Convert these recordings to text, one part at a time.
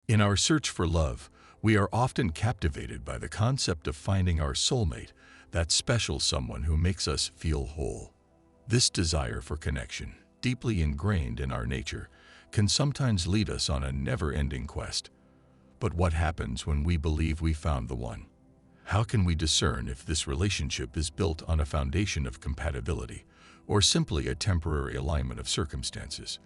In our search for love, we are often captivated by the concept of finding our soulmate, that special someone who makes us feel whole. This desire for connection, deeply ingrained in our nature, can sometimes lead us on a never-ending quest. But what happens when we believe we found the one? How can we discern if this relationship is built on a foundation of compatibility or simply a temporary alignment of circumstances?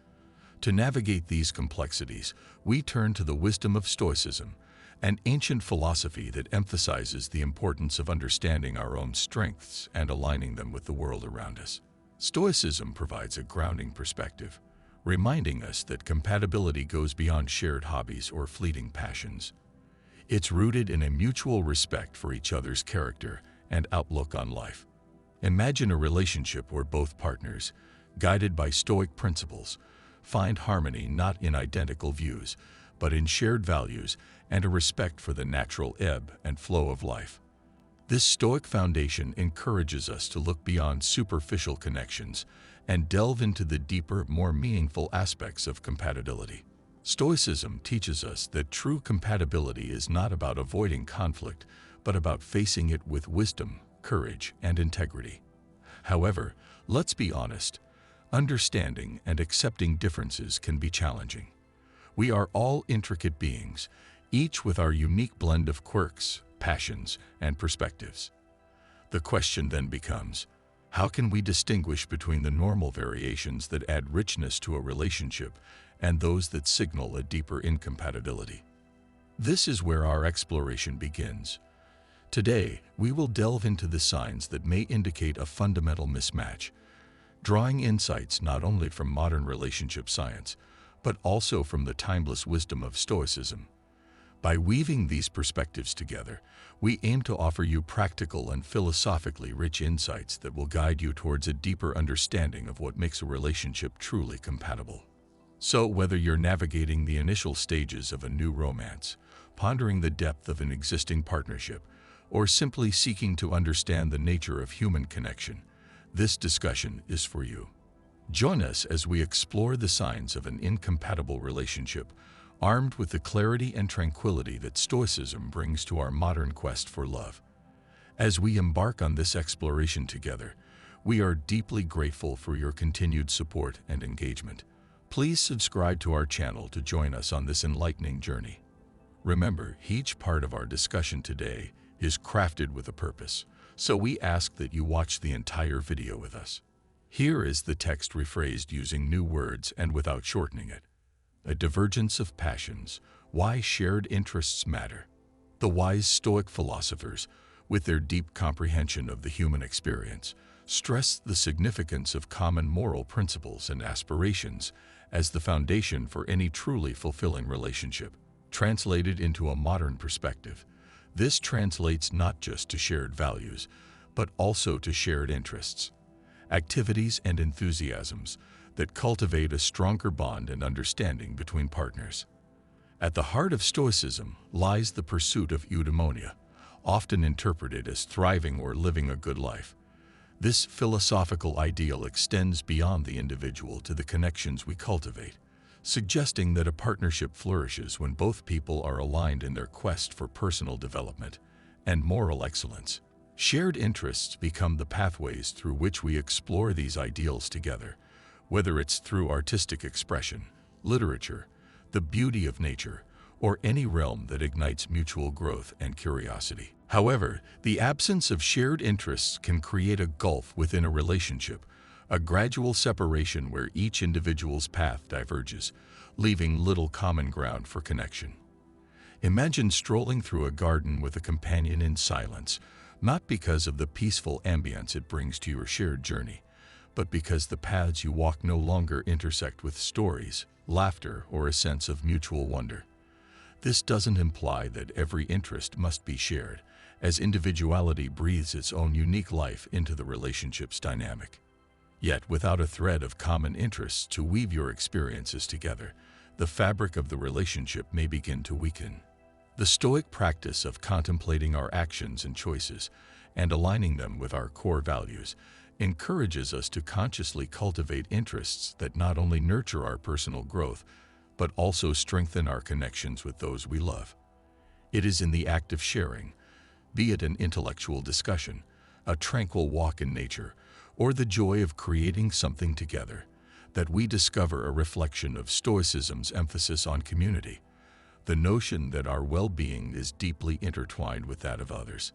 To navigate these complexities, we turn to the wisdom of Stoicism, an ancient philosophy that emphasizes the importance of understanding our own strengths and aligning them with the world around us. Stoicism provides a grounding perspective, reminding us that compatibility goes beyond shared hobbies or fleeting passions. It's rooted in a mutual respect for each other's character and outlook on life. Imagine a relationship where both partners, guided by Stoic principles, find harmony not in identical views, but in shared values and a respect for the natural ebb and flow of life. This Stoic foundation encourages us to look beyond superficial connections and delve into the deeper, more meaningful aspects of compatibility. Stoicism teaches us that true compatibility is not about avoiding conflict, but about facing it with wisdom, courage, and integrity. However, let's be honest, understanding and accepting differences can be challenging. We are all intricate beings, each with our unique blend of quirks, passions, and perspectives. The question then becomes, how can we distinguish between the normal variations that add richness to a relationship and those that signal a deeper incompatibility? This is where our exploration begins. Today, we will delve into the signs that may indicate a fundamental mismatch, drawing insights not only from modern relationship science, but also from the timeless wisdom of Stoicism. By weaving these perspectives together, we aim to offer you practical and philosophically rich insights that will guide you towards a deeper understanding of what makes a relationship truly compatible. So, whether you're navigating the initial stages of a new romance, pondering the depth of an existing partnership, or simply seeking to understand the nature of human connection, this discussion is for you. Join us as we explore the signs of an incompatible relationship, armed with the clarity and tranquility that Stoicism brings to our modern quest for love. As we embark on this exploration together, we are deeply grateful for your continued support and engagement. Please subscribe to our channel to join us on this enlightening journey. Remember, each part of our discussion today is crafted with a purpose, so we ask that you watch the entire video with us. Here is the text rephrased using new words and without shortening it. A divergence of passions, why shared interests matter. The wise Stoic philosophers, with their deep comprehension of the human experience, stress the significance of common moral principles and aspirations as the foundation for any truly fulfilling relationship. Translated into a modern perspective, this translates not just to shared values, but also to shared interests, activities and enthusiasms that cultivate a stronger bond and understanding between partners. At the heart of Stoicism lies the pursuit of eudaimonia, often interpreted as thriving or living a good life. This philosophical ideal extends beyond the individual to the connections we cultivate, suggesting that a partnership flourishes when both people are aligned in their quest for personal development and moral excellence. Shared interests become the pathways through which we explore these ideals together, whether it's through artistic expression, literature, the beauty of nature, or any realm that ignites mutual growth and curiosity. However, the absence of shared interests can create a gulf within a relationship, a gradual separation where each individual's path diverges, leaving little common ground for connection. Imagine strolling through a garden with a companion in silence, not because of the peaceful ambience it brings to your shared journey, but because the paths you walk no longer intersect with stories, laughter, or a sense of mutual wonder. This doesn't imply that every interest must be shared, as individuality breathes its own unique life into the relationship's dynamic. Yet, without a thread of common interests to weave your experiences together, the fabric of the relationship may begin to weaken. The Stoic practice of contemplating our actions and choices and aligning them with our core values encourages us to consciously cultivate interests that not only nurture our personal growth, but also strengthen our connections with those we love. It is in the act of sharing, be it an intellectual discussion, a tranquil walk in nature, or the joy of creating something together, that we discover a reflection of Stoicism's emphasis on community, the notion that our well-being is deeply intertwined with that of others.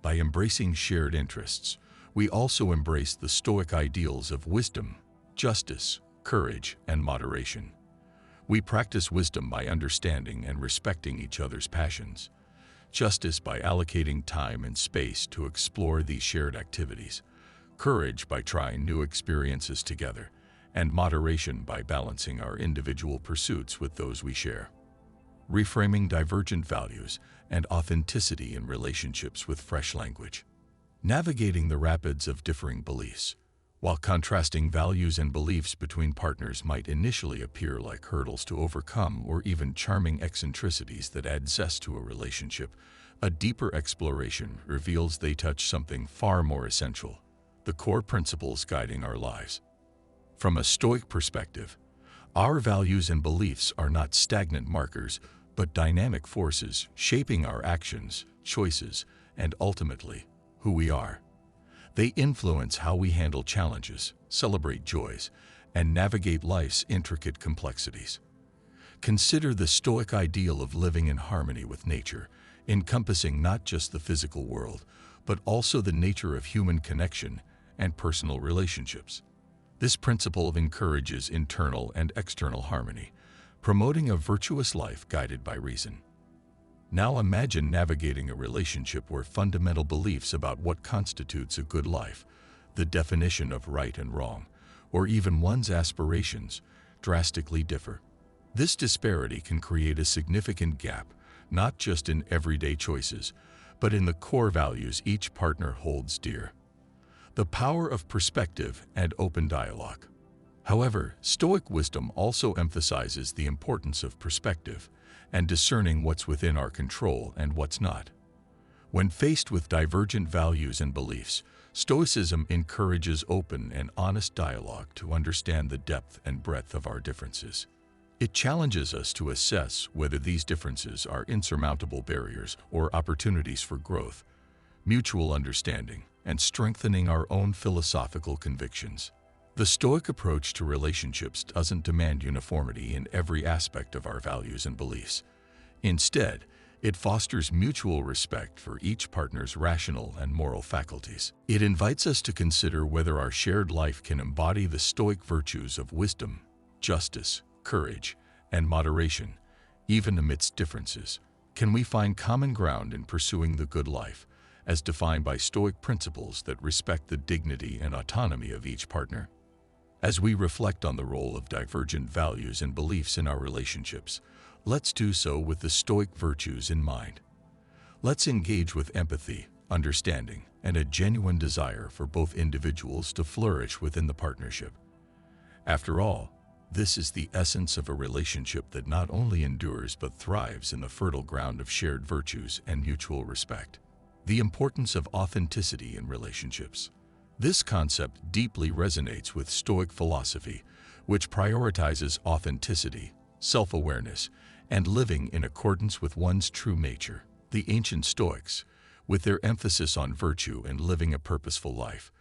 By embracing shared interests, we also embrace the Stoic ideals of wisdom, justice, courage, and moderation. We practice wisdom by understanding and respecting each other's passions, justice by allocating time and space to explore these shared activities, courage by trying new experiences together, and moderation by balancing our individual pursuits with those we share. Reframing divergent values and authenticity in relationships with fresh language. Navigating the rapids of differing beliefs. While contrasting values and beliefs between partners might initially appear like hurdles to overcome or even charming eccentricities that add zest to a relationship, a deeper exploration reveals they touch something far more essential: the core principles guiding our lives. From a Stoic perspective, our values and beliefs are not stagnant markers, but dynamic forces shaping our actions, choices, and ultimately, who we are. They influence how we handle challenges, celebrate joys, and navigate life's intricate complexities. Consider the Stoic ideal of living in harmony with nature, encompassing not just the physical world, but also the nature of human connection and personal relationships. This principle encourages internal and external harmony, promoting a virtuous life guided by reason. Now imagine navigating a relationship where fundamental beliefs about what constitutes a good life, the definition of right and wrong, or even one's aspirations, drastically differ. This disparity can create a significant gap, not just in everyday choices, but in the core values each partner holds dear. The power of perspective and open dialogue. However, Stoic wisdom also emphasizes the importance of perspective and discerning what's within our control and what's not. When faced with divergent values and beliefs, Stoicism encourages open and honest dialogue to understand the depth and breadth of our differences. It challenges us to assess whether these differences are insurmountable barriers or opportunities for growth, mutual understanding, and strengthening our own philosophical convictions. The Stoic approach to relationships doesn't demand uniformity in every aspect of our values and beliefs. Instead, it fosters mutual respect for each partner's rational and moral faculties. It invites us to consider whether our shared life can embody the Stoic virtues of wisdom, justice, courage, and moderation, even amidst differences. Can we find common ground in pursuing the good life, as defined by Stoic principles that respect the dignity and autonomy of each partner? As we reflect on the role of divergent values and beliefs in our relationships, let's do so with the Stoic virtues in mind. Let's engage with empathy, understanding, and a genuine desire for both individuals to flourish within the partnership. After all, this is the essence of a relationship that not only endures but thrives in the fertile ground of shared virtues and mutual respect. The importance of authenticity in relationships. This concept deeply resonates with Stoic philosophy, which prioritizes authenticity, self-awareness, and living in accordance with one's true nature. The ancient Stoics, with their emphasis on virtue and living a purposeful life,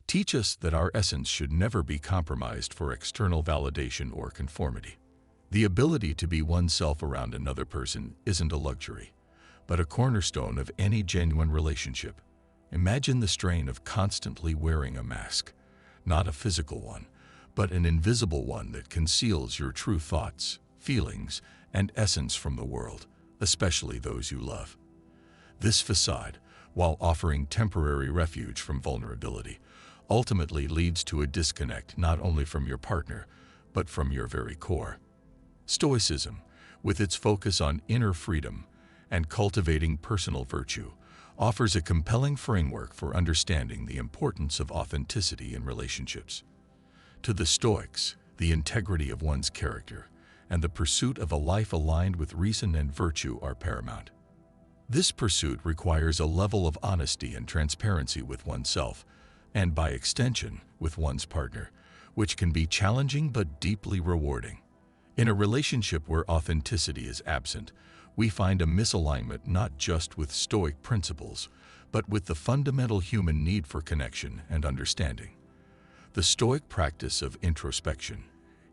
teach us that our essence should never be compromised for external validation or conformity. The ability to be oneself around another person isn't a luxury, but a cornerstone of any genuine relationship. Imagine the strain of constantly wearing a mask, not a physical one, but an invisible one that conceals your true thoughts, feelings, and essence from the world, especially those you love. This facade, while offering temporary refuge from vulnerability, ultimately leads to a disconnect not only from your partner, but from your very core. Stoicism, with its focus on inner freedom and cultivating personal virtue, offers a compelling framework for understanding the importance of authenticity in relationships. To the Stoics, the integrity of one's character and the pursuit of a life aligned with reason and virtue are paramount. This pursuit requires a level of honesty and transparency with oneself, and by extension, with one's partner, which can be challenging but deeply rewarding. In a relationship where authenticity is absent, we find a misalignment not just with Stoic principles, but with the fundamental human need for connection and understanding. The Stoic practice of introspection,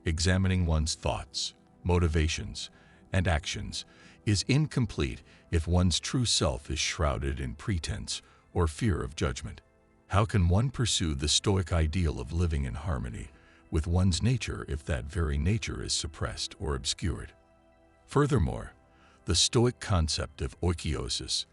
examining one's thoughts, motivations, and actions, is incomplete if one's true self is shrouded in pretense or fear of judgment. How can one pursue the Stoic ideal of living in harmony with one's nature if that very nature is suppressed or obscured? Furthermore, the Stoic concept of oikeiosis,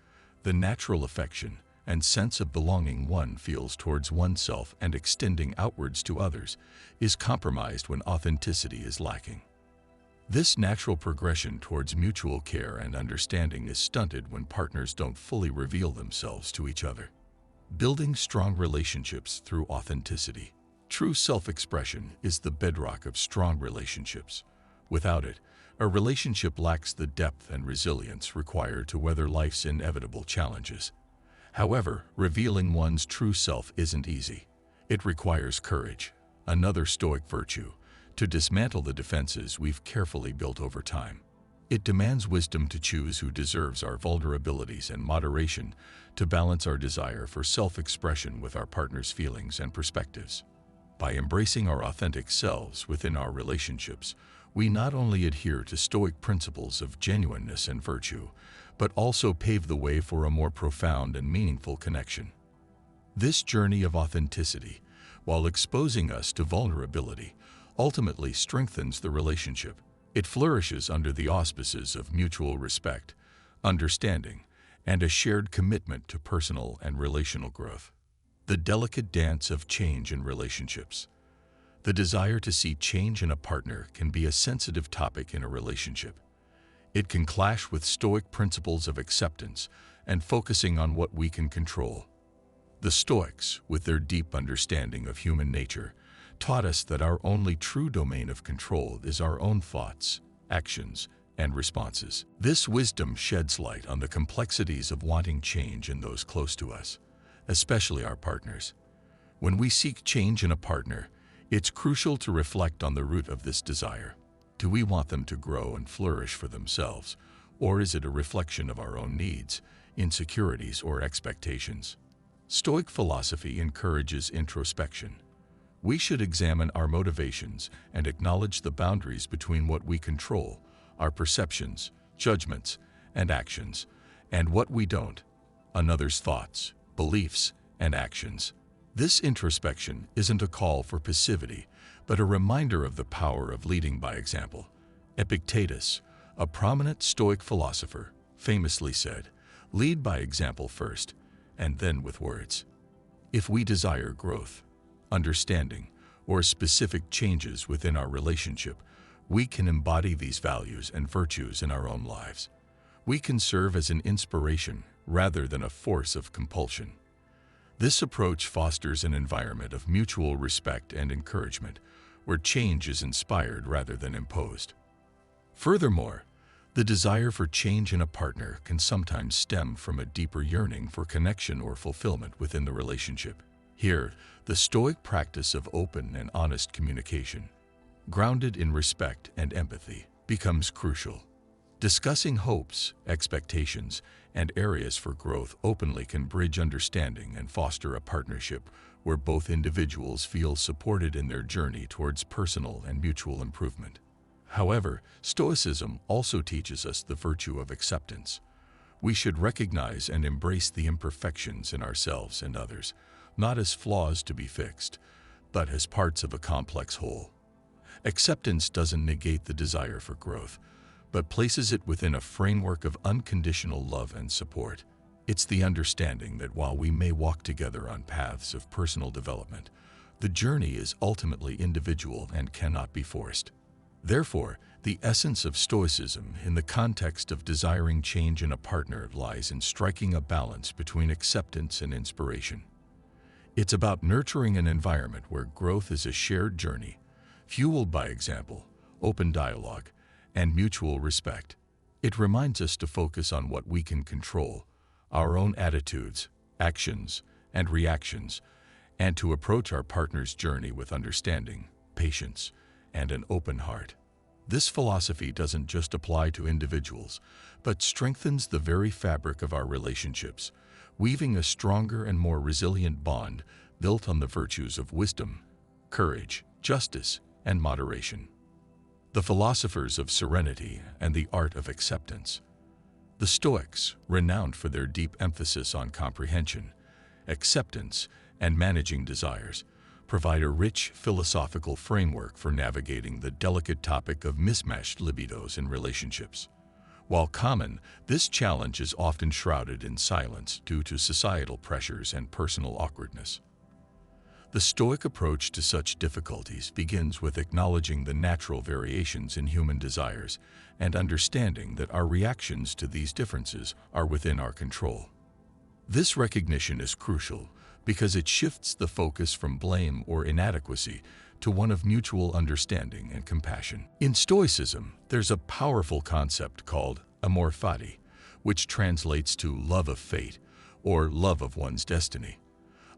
the natural affection and sense of belonging one feels towards oneself and extending outwards to others, is compromised when authenticity is lacking. This natural progression towards mutual care and understanding is stunted when partners don't fully reveal themselves to each other. Building strong relationships through authenticity. True self-expression is the bedrock of strong relationships. Without it, a relationship lacks the depth and resilience required to weather life's inevitable challenges. However, revealing one's true self isn't easy. It requires courage, another Stoic virtue, to dismantle the defenses we've carefully built over time. It demands wisdom to choose who deserves our vulnerabilities and moderation to balance our desire for self-expression with our partner's feelings and perspectives. By embracing our authentic selves within our relationships, we not only adhere to Stoic principles of genuineness and virtue, but also pave the way for a more profound and meaningful connection. This journey of authenticity, while exposing us to vulnerability, ultimately strengthens the relationship. It flourishes under the auspices of mutual respect, understanding, and a shared commitment to personal and relational growth. The delicate dance of change in relationships. The desire to see change in a partner can be a sensitive topic in a relationship. It can clash with Stoic principles of acceptance and focusing on what we can control. The Stoics, with their deep understanding of human nature, taught us that our only true domain of control is our own thoughts, actions, and responses. This wisdom sheds light on the complexities of wanting change in those close to us, especially our partners. When we seek change in a partner, it's crucial to reflect on the root of this desire. Do we want them to grow and flourish for themselves, or is it a reflection of our own needs, insecurities, or expectations? Stoic philosophy encourages introspection. We should examine our motivations and acknowledge the boundaries between what we control, our perceptions, judgments, and actions, and what we don't, another's thoughts, beliefs, and actions. This introspection isn't a call for passivity, but a reminder of the power of leading by example. Epictetus, a prominent Stoic philosopher, famously said, "Lead by example first, and then with words." If we desire growth, understanding, or specific changes within our relationship, we can embody these values and virtues in our own lives. We can serve as an inspiration rather than a force of compulsion. This approach fosters an environment of mutual respect and encouragement, where change is inspired rather than imposed. Furthermore, the desire for change in a partner can sometimes stem from a deeper yearning for connection or fulfillment within the relationship. Here, the Stoic practice of open and honest communication, grounded in respect and empathy, becomes crucial. Discussing hopes, expectations, and areas for growth openly can bridge understanding and foster a partnership where both individuals feel supported in their journey towards personal and mutual improvement. However, Stoicism also teaches us the virtue of acceptance. We should recognize and embrace the imperfections in ourselves and others, not as flaws to be fixed, but as parts of a complex whole. Acceptance doesn't negate the desire for growth, but places it within a framework of unconditional love and support. It's the understanding that while we may walk together on paths of personal development, the journey is ultimately individual and cannot be forced. Therefore, the essence of Stoicism in the context of desiring change in a partner lies in striking a balance between acceptance and inspiration. It's about nurturing an environment where growth is a shared journey, fueled by example, open dialogue, and mutual respect. It reminds us to focus on what we can control, our own attitudes, actions, and reactions, and to approach our partner's journey with understanding, patience, and an open heart. This philosophy doesn't just apply to individuals, but strengthens the very fabric of our relationships, weaving a stronger and more resilient bond built on the virtues of wisdom, courage, justice, and moderation. The philosophers of serenity and the art of acceptance. The Stoics, renowned for their deep emphasis on comprehension, acceptance, and managing desires, provide a rich philosophical framework for navigating the delicate topic of mismatched libidos in relationships. While common, this challenge is often shrouded in silence due to societal pressures and personal awkwardness. The Stoic approach to such difficulties begins with acknowledging the natural variations in human desires and understanding that our reactions to these differences are within our control. This recognition is crucial because it shifts the focus from blame or inadequacy to one of mutual understanding and compassion. In Stoicism, there's a powerful concept called amor fati, which translates to love of fate or love of one's destiny.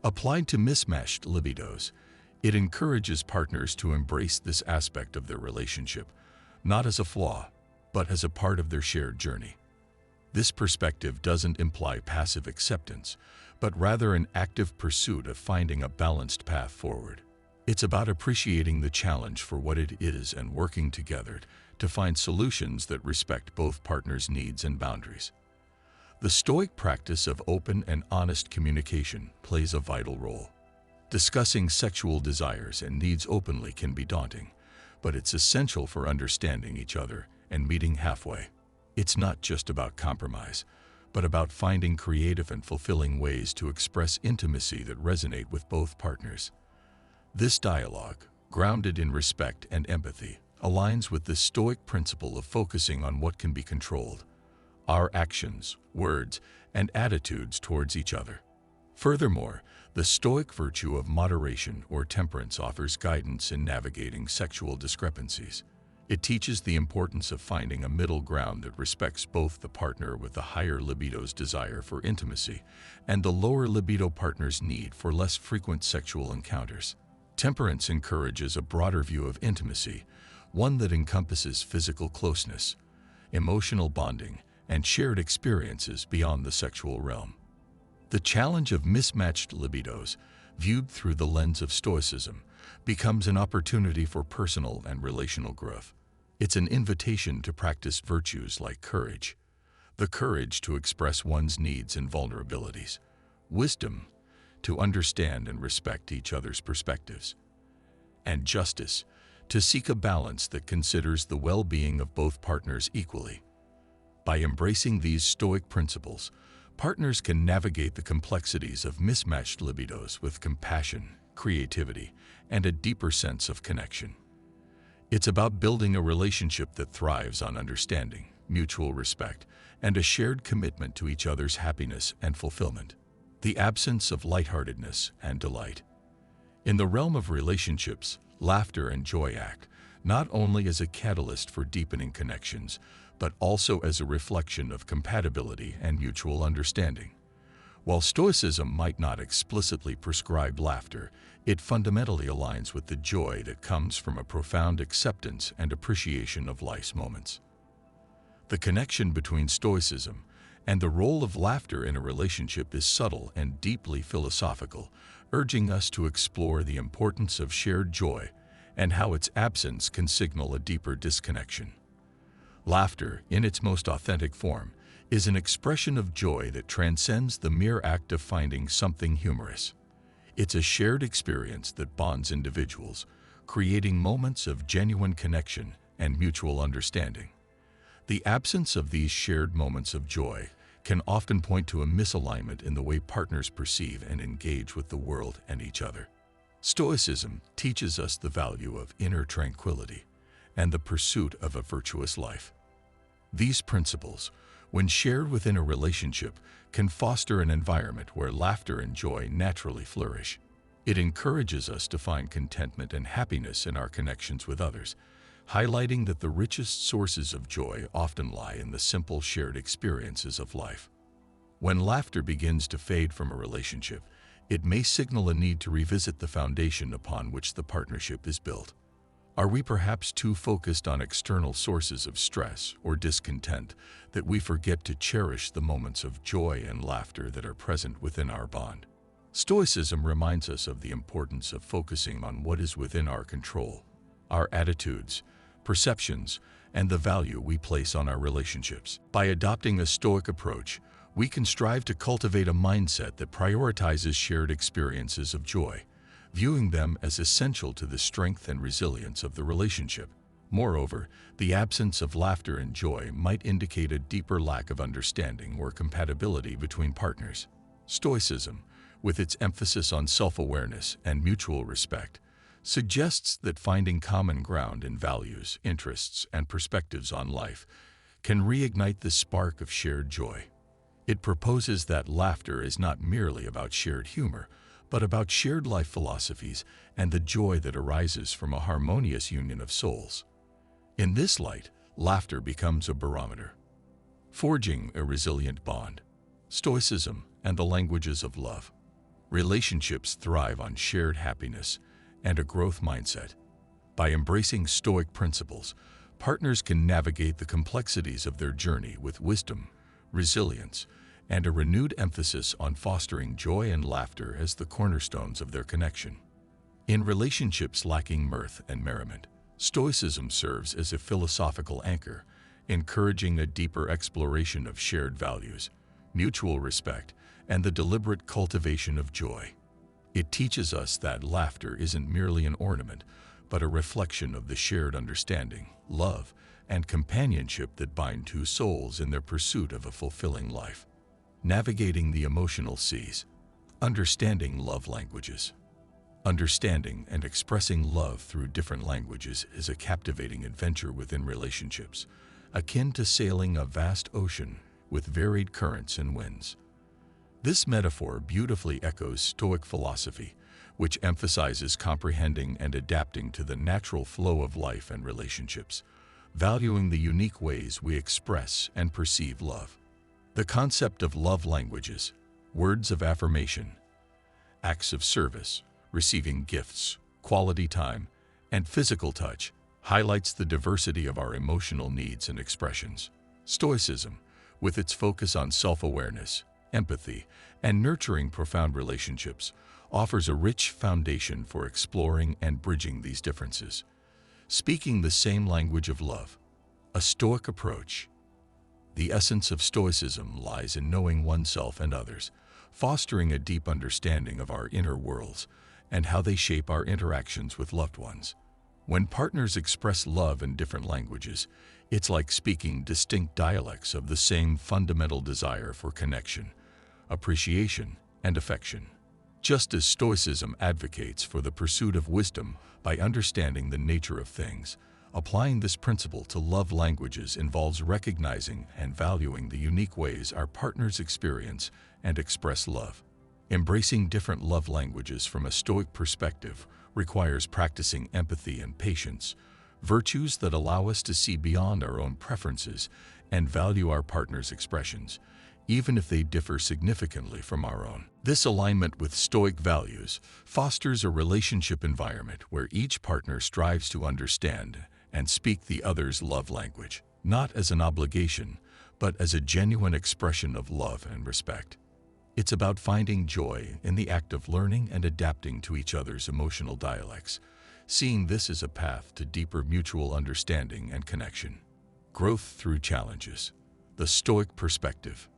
Applied to mismatched libidos, it encourages partners to embrace this aspect of their relationship, not as a flaw, but as a part of their shared journey. This perspective doesn't imply passive acceptance, but rather an active pursuit of finding a balanced path forward. It's about appreciating the challenge for what it is and working together to find solutions that respect both partners' needs and boundaries. The Stoic practice of open and honest communication plays a vital role. Discussing sexual desires and needs openly can be daunting, but it's essential for understanding each other and meeting halfway. It's not just about compromise, but about finding creative and fulfilling ways to express intimacy that resonate with both partners. This dialogue, grounded in respect and empathy, aligns with the Stoic principle of focusing on what can be controlled: our actions, words, and attitudes towards each other. Furthermore, the Stoic virtue of moderation or temperance offers guidance in navigating sexual discrepancies. It teaches the importance of finding a middle ground that respects both the partner with the higher libido's desire for intimacy and the lower libido partner's need for less frequent sexual encounters. Temperance encourages a broader view of intimacy, one that encompasses physical closeness, emotional bonding, and shared experiences beyond the sexual realm. The challenge of mismatched libidos, viewed through the lens of Stoicism, becomes an opportunity for personal and relational growth. It's an invitation to practice virtues like courage, the courage to express one's needs and vulnerabilities, wisdom, to understand and respect each other's perspectives, and justice, to seek a balance that considers the well-being of both partners equally. By embracing these Stoic principles, partners can navigate the complexities of mismatched libidos with compassion, creativity, and a deeper sense of connection. It's about building a relationship that thrives on understanding, mutual respect, and a shared commitment to each other's happiness and fulfillment. The absence of lightheartedness and delight. In the realm of relationships, laughter and joy act not only as a catalyst for deepening connections, but also as a reflection of compatibility and mutual understanding. While Stoicism might not explicitly prescribe laughter, it fundamentally aligns with the joy that comes from a profound acceptance and appreciation of life's moments. The connection between Stoicism and the role of laughter in a relationship is subtle and deeply philosophical, urging us to explore the importance of shared joy and how its absence can signal a deeper disconnection. Laughter, in its most authentic form, is an expression of joy that transcends the mere act of finding something humorous. It's a shared experience that bonds individuals, creating moments of genuine connection and mutual understanding. The absence of these shared moments of joy can often point to a misalignment in the way partners perceive and engage with the world and each other. Stoicism teaches us the value of inner tranquility and the pursuit of a virtuous life. These principles, when shared within a relationship, can foster an environment where laughter and joy naturally flourish. It encourages us to find contentment and happiness in our connections with others, highlighting that the richest sources of joy often lie in the simple shared experiences of life. When laughter begins to fade from a relationship, it may signal a need to revisit the foundation upon which the partnership is built. Are we perhaps too focused on external sources of stress or discontent that we forget to cherish the moments of joy and laughter that are present within our bond? Stoicism reminds us of the importance of focusing on what is within our control, our attitudes, perceptions, and the value we place on our relationships. By adopting a Stoic approach, we can strive to cultivate a mindset that prioritizes shared experiences of joy, viewing them as essential to the strength and resilience of the relationship. Moreover, the absence of laughter and joy might indicate a deeper lack of understanding or compatibility between partners. Stoicism, with its emphasis on self-awareness and mutual respect, suggests that finding common ground in values, interests, and perspectives on life can reignite the spark of shared joy. It proposes that laughter is not merely about shared humor, but about shared life philosophies and the joy that arises from a harmonious union of souls. In this light, laughter becomes a barometer, forging a resilient bond. Stoicism and the languages of love. Relationships thrive on shared happiness and a growth mindset. By embracing Stoic principles, partners can navigate the complexities of their journey with wisdom, resilience, and a renewed emphasis on fostering joy and laughter as the cornerstones of their connection. In relationships lacking mirth and merriment, Stoicism serves as a philosophical anchor, encouraging a deeper exploration of shared values, mutual respect, and the deliberate cultivation of joy. It teaches us that laughter isn't merely an ornament, but a reflection of the shared understanding, love, and companionship that bind two souls in their pursuit of a fulfilling life. Navigating the emotional seas. Understanding love languages. Understanding and expressing love through different languages is a captivating adventure within relationships, akin to sailing a vast ocean with varied currents and winds. This metaphor beautifully echoes Stoic philosophy, which emphasizes comprehending and adapting to the natural flow of life and relationships, valuing the unique ways we express and perceive love. The concept of love languages, words of affirmation, acts of service, receiving gifts, quality time, and physical touch highlights the diversity of our emotional needs and expressions. Stoicism, with its focus on self-awareness, empathy, and nurturing profound relationships, offers a rich foundation for exploring and bridging these differences. Speaking the same language of love, a Stoic approach. The essence of Stoicism lies in knowing oneself and others, fostering a deep understanding of our inner worlds and how they shape our interactions with loved ones. When partners express love in different languages, it's like speaking distinct dialects of the same fundamental desire for connection, appreciation, and affection. Just as Stoicism advocates for the pursuit of wisdom by understanding the nature of things, applying this principle to love languages involves recognizing and valuing the unique ways our partners experience and express love. Embracing different love languages from a Stoic perspective requires practicing empathy and patience, virtues that allow us to see beyond our own preferences and value our partner's expressions, even if they differ significantly from our own. This alignment with Stoic values fosters a relationship environment where each partner strives to understand and speak the other's love language, not as an obligation, but as a genuine expression of love and respect. It's about finding joy in the act of learning and adapting to each other's emotional dialects, seeing this as a path to deeper mutual understanding and connection. Growth through challenges. The Stoic perspective.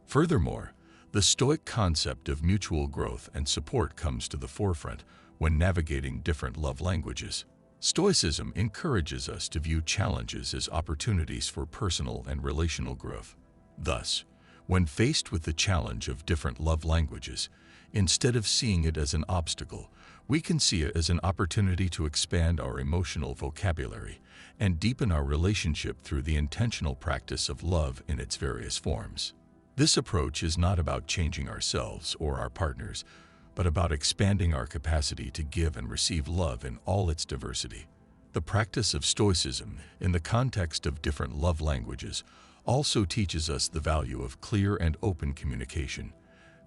Furthermore, the Stoic concept of mutual growth and support comes to the forefront when navigating different love languages. Stoicism encourages us to view challenges as opportunities for personal and relational growth. Thus, when faced with the challenge of different love languages, instead of seeing it as an obstacle, we can see it as an opportunity to expand our emotional vocabulary and deepen our relationship through the intentional practice of love in its various forms. This approach is not about changing ourselves or our partners, but about expanding our capacity to give and receive love in all its diversity. The practice of Stoicism, in the context of different love languages, also teaches us the value of clear and open communication,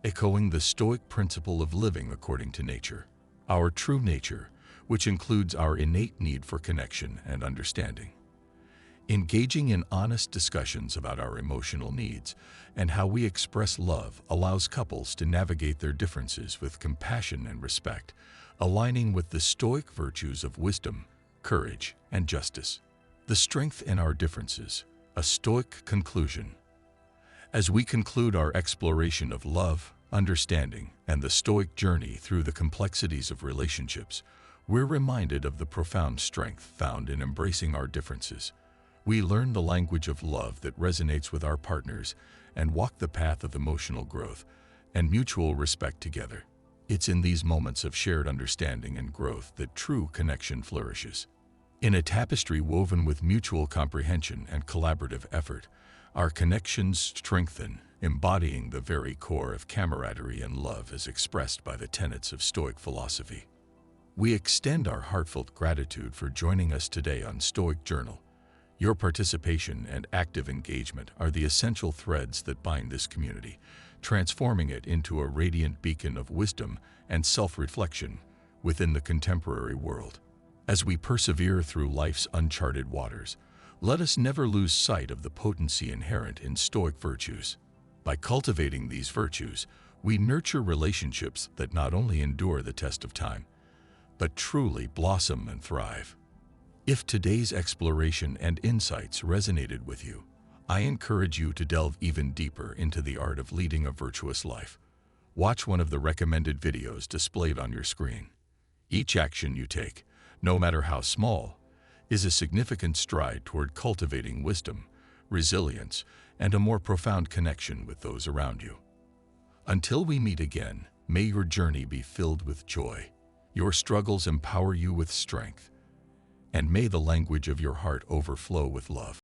echoing the Stoic principle of living according to nature. Our true nature, which includes our innate need for connection and understanding. Engaging in honest discussions about our emotional needs and how we express love allows couples to navigate their differences with compassion and respect, aligning with the Stoic virtues of wisdom, courage, and justice. The strength in our differences, a Stoic conclusion. As we conclude our exploration of love, understanding, and the Stoic journey through the complexities of relationships, we're reminded of the profound strength found in embracing our differences. We learn the language of love that resonates with our partners and walk the path of emotional growth and mutual respect together. It's in these moments of shared understanding and growth that true connection flourishes. In a tapestry woven with mutual comprehension and collaborative effort, our connections strengthen, embodying the very core of camaraderie and love as expressed by the tenets of Stoic philosophy. We extend our heartfelt gratitude for joining us today on Stoic Journal. Your participation and active engagement are the essential threads that bind this community, transforming it into a radiant beacon of wisdom and self-reflection within the contemporary world. As we persevere through life's uncharted waters, let us never lose sight of the potency inherent in Stoic virtues. By cultivating these virtues, we nurture relationships that not only endure the test of time, but truly blossom and thrive. If today's exploration and insights resonated with you, I encourage you to delve even deeper into the art of leading a virtuous life. Watch one of the recommended videos displayed on your screen. Each action you take, no matter how small, is a significant stride toward cultivating wisdom, resilience, and a more profound connection with those around you. Until we meet again, may your journey be filled with joy, your struggles empower you with strength, and may the language of your heart overflow with love.